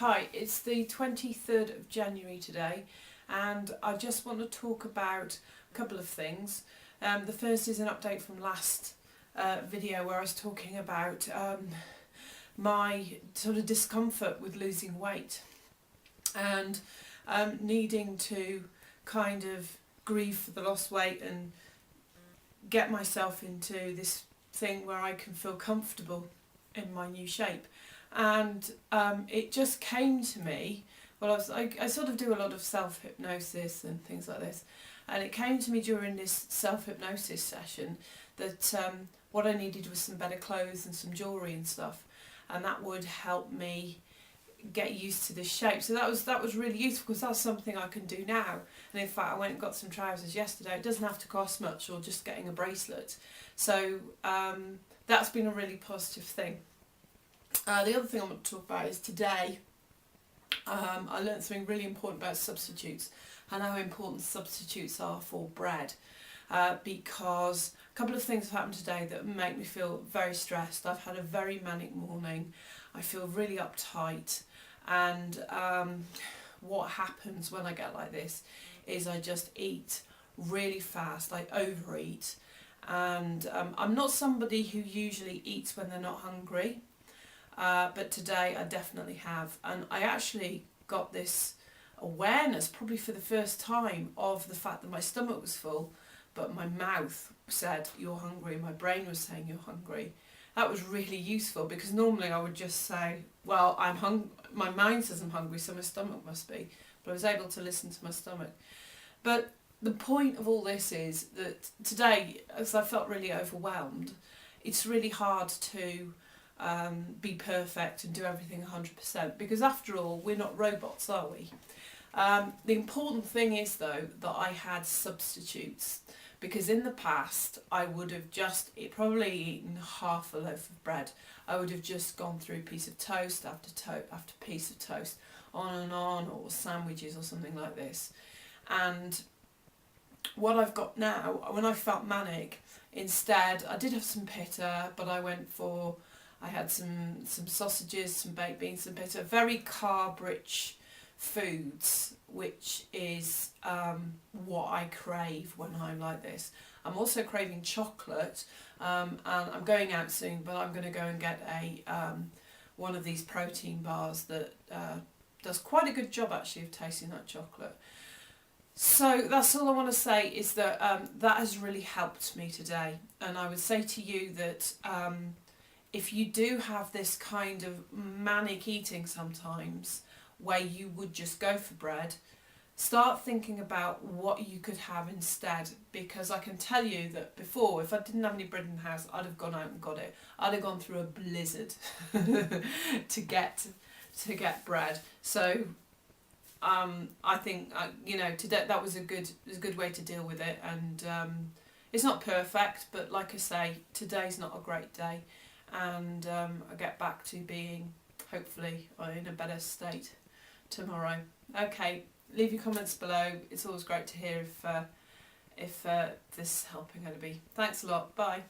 Hi, it's the 23rd of January today, and I just want to talk about a couple of things. The first is an update from last video where I was talking about my sort of discomfort with losing weight and needing to kind of grieve for the lost weight and get myself into this thing where I can feel comfortable in my new shape. And it just came to me, well, I sort of do a lot of self-hypnosis and things like this, and it came to me during this self-hypnosis session that what I needed was some better clothes and some jewellery and stuff, and that would help me get used to this shape. So that was really useful, because that's something I can do now. And in fact, I went and got some trousers yesterday. It doesn't have to cost much, or just getting a bracelet. So that's been a really positive thing. The other thing I want to talk about is today I learned something really important about substitutes and how important substitutes are for bread, because a couple of things have happened today that make me feel very stressed. I've had a very manic morning. I feel really uptight, and what happens when I get like this is I just eat really fast. I overeat, and I'm not somebody who usually eats when they're not hungry. But today I definitely have, and I actually got this awareness probably for the first time of the fact that my stomach was full, but my mouth said you're hungry, my brain was saying you're hungry. That was really useful, because normally I would just say, well, I'm hungry, my mind says I'm hungry, so my stomach must be, but I was able to listen to my stomach. But the point of all this is that today, as I felt really overwhelmed, it's really hard to be perfect and do everything 100%, because after all, we're not robots, are we? The important thing is, though, that I had substitutes, because in the past I would have just probably eaten half a loaf of bread. I would have just gone through piece of toast after piece of toast, on, or sandwiches or something like this. And what I've got now, when I felt manic, instead I did have some pitta, but I had some sausages, some baked beans, some pitta, very carb-rich foods, which is what I crave when I'm like this. I'm also craving chocolate, and I'm going out soon, but I'm going to go and get one of these protein bars that does quite a good job actually of tasting that chocolate. So that's all I want to say, is that that has really helped me today, and I would say to you that if you do have this kind of manic eating sometimes, where you would just go for bread, start thinking about what you could have instead, because I can tell you that before, if I didn't have any bread in the house, I'd have gone out and got it. I'd have gone through a blizzard to get bread. So I think today that was a good way to deal with it, and it's not perfect, but like I say, today's not a great day. And I'll get back to being, hopefully, in a better state tomorrow. Okay, leave your comments below. It's always great to hear if this is helping anybody. Thanks a lot. Bye.